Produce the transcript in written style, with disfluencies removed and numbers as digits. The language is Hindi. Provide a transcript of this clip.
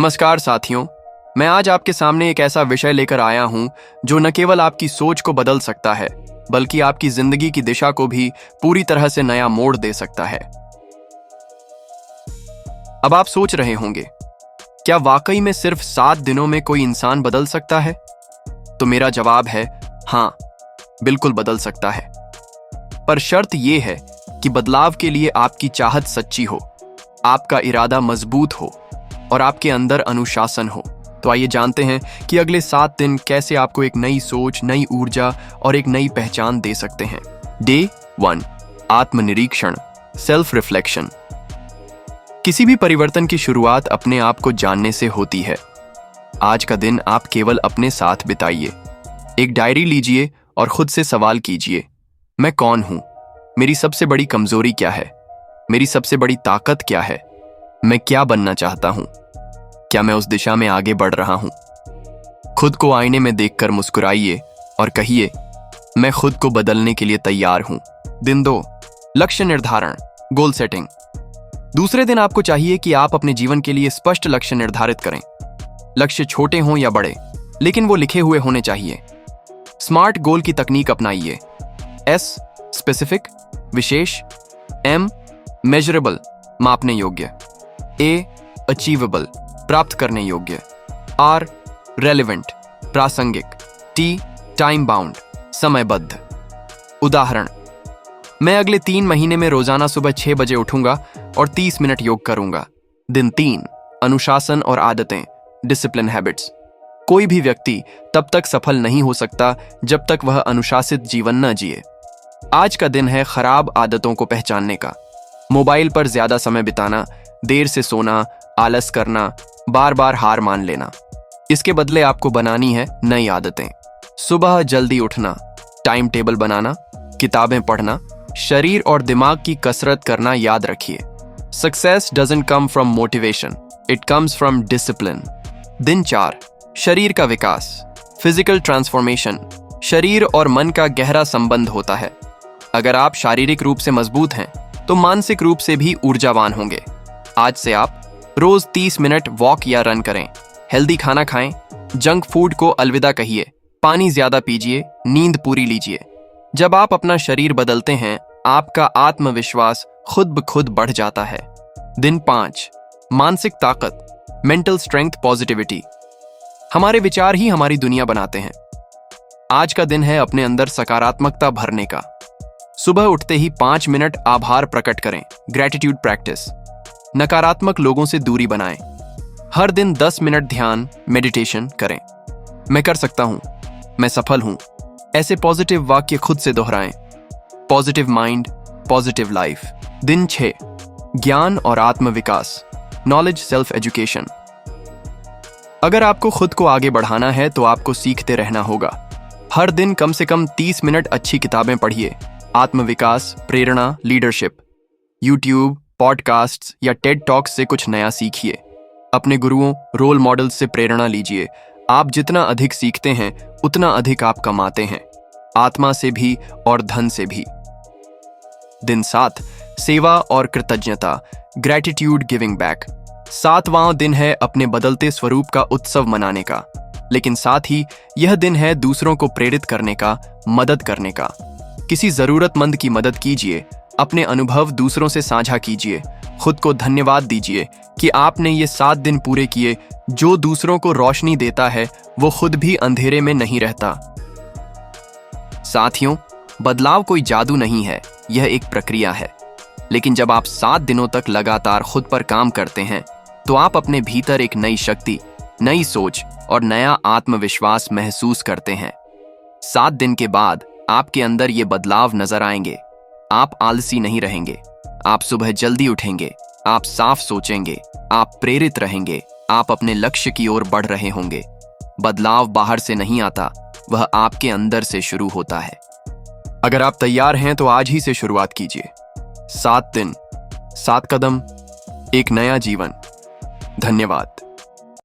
नमस्कार साथियों, मैं आज आपके सामने एक ऐसा विषय लेकर आया हूं जो न केवल आपकी सोच को बदल सकता है बल्कि आपकी जिंदगी की दिशा को भी पूरी तरह से नया मोड़ दे सकता है। अब आप सोच रहे होंगे, क्या वाकई में सिर्फ 7 दिनों में कोई इंसान बदल सकता है? तो मेरा जवाब है हाँ, बिल्कुल बदल सकता है। पर शर्त यह है कि बदलाव के लिए आपकी चाहत सच्ची हो, आपका इरादा मजबूत हो और आपके अंदर अनुशासन हो। तो आइए जानते हैं कि अगले 7 दिन कैसे आपको एक नई सोच, नई ऊर्जा और एक नई पहचान दे सकते हैं। डे 1, आत्मनिरीक्षण, सेल्फ रिफ्लेक्शन। किसी भी परिवर्तन की शुरुआत अपने आप को जानने से होती है। आज का दिन आप केवल अपने साथ बिताइए। एक डायरी लीजिए और खुद से सवाल कीजिए, मैं कौन हूं? मेरी सबसे बड़ी कमजोरी क्या है? मेरी सबसे बड़ी ताकत क्या है? मैं क्या बनना चाहता हूं? क्या मैं उस दिशा में आगे बढ़ रहा हूं? खुद को आईने में देखकर मुस्कुराइए और कहिए, मैं खुद को बदलने के लिए तैयार हूं। दिन 2, लक्ष्य निर्धारण, गोल सेटिंग। दूसरे दिन आपको चाहिए कि आप अपने जीवन के लिए स्पष्ट लक्ष्य निर्धारित करें। लक्ष्य छोटे हों या बड़े, लेकिन वो लिखे हुए होने चाहिए। स्मार्ट गोल की तकनीक अपनाइए। S, स्पेसिफिक, विशेष। M, मेजरेबल, मापने योग्य। A, अचीवेबल, प्राप्त करने योग्य। R, रेलेवेंट, प्रासंगिक। T, टाइम बाउंड, समयबद्ध। उदाहरण, मैं अगले 3 महीने में रोजाना सुबह 6 बजे उठूंगा और 30 मिनट योग करूंगा। दिन 3, अनुशासन और आदतें, डिसिप्लिन हैबिट्स। कोई भी व्यक्ति तब तक सफल नहीं हो सकता जब तक वह अनुशासित जीवन न जिए। आज का दिन है खराब आदतों को पहचानने का। मोबाइल पर ज्यादा समय बिताना, देर से सोना, आलस करना, बार बार हार मान लेना। इसके बदले आपको बनानी है नई आदतें। सुबह जल्दी उठना, टाइम टेबल बनाना, किताबें पढ़ना, शरीर और दिमाग की कसरत करना याद रखिए। Success doesn't come from motivation, it comes from discipline. दिन 4, शरीर का विकास, फिजिकल ट्रांसफॉर्मेशन। शरीर और मन का गहरा संबंध होता है। अगर आप शारीरिक रूप से मजबूत हैं तो मानसिक रूप से भी ऊर्जावान होंगे। आज से आप रोज 30 मिनट वॉक या रन करें, हेल्दी खाना खाएं, जंक फूड को अलविदा कहिए, पानी ज्यादा पीजिए, नींद पूरी लीजिए। जब आप अपना शरीर बदलते हैं, आपका आत्मविश्वास खुद ब खुद बढ़ जाता है। दिन 5, मानसिक ताकत, मेंटल स्ट्रेंथ, पॉजिटिविटी। हमारे विचार ही हमारी दुनिया बनाते हैं। आज का दिन है अपने अंदर सकारात्मकता भरने का। सुबह उठते ही 5 मिनट आभार प्रकट करें, ग्रैटिट्यूड प्रैक्टिस। नकारात्मक लोगों से दूरी बनाएं। हर दिन 10 मिनट ध्यान, मेडिटेशन करें। मैं कर सकता हूं, मैं सफल हूं, ऐसे पॉजिटिव वाक्य खुद से दोहराएं। Positive mind, positive life. दिन 6, ज्ञान और आत्मविकास, नॉलेज, सेल्फ एजुकेशन। अगर आपको खुद को आगे बढ़ाना है तो आपको सीखते रहना होगा। हर दिन कम से कम 30 मिनट अच्छी किताबें पढ़िए। आत्मविकास, प्रेरणा, लीडरशिप। यूट्यूब, पॉडकास्ट्स या टेड टॉक्स से कुछ नया सीखिए। अपने गुरुओं, रोल मॉडल्स से प्रेरणा लीजिए। आप जितना अधिक सीखते हैं उतना अधिक आप कमाते हैं, आत्मा से भी और धन से भी। दिन 7, सेवा और कृतज्ञता, ग्रैटिट्यूड, गिविंग बैक। 7वां दिन है अपने बदलते स्वरूप का उत्सव मनाने का, लेकिन साथ ही यह दिन है दूसरों को प्रेरित करने का, मदद करने का। किसी जरूरतमंद की मदद कीजिए, अपने अनुभव दूसरों से साझा कीजिए। खुद को धन्यवाद दीजिए कि आपने ये 7 दिन पूरे किए। जो दूसरों को रोशनी देता है वो खुद भी अंधेरे में नहीं रहता। साथियों, बदलाव कोई जादू नहीं है, यह एक प्रक्रिया है। लेकिन जब आप 7 दिनों तक लगातार खुद पर काम करते हैं तो आप अपने भीतर एक नई शक्ति, नई सोच और नया आत्मविश्वास महसूस करते हैं। 7 दिन के बाद आपके अंदर ये बदलाव नजर आएंगे। आप आलसी नहीं रहेंगे, आप सुबह जल्दी उठेंगे, आप साफ सोचेंगे, आप प्रेरित रहेंगे, आप अपने लक्ष्य की ओर बढ़ रहे होंगे। बदलाव बाहर से नहीं आता, वह आपके अंदर से शुरू होता है। अगर आप तैयार हैं तो आज ही से शुरुआत कीजिए। 7 दिन, 7 कदम, एक नया जीवन। धन्यवाद।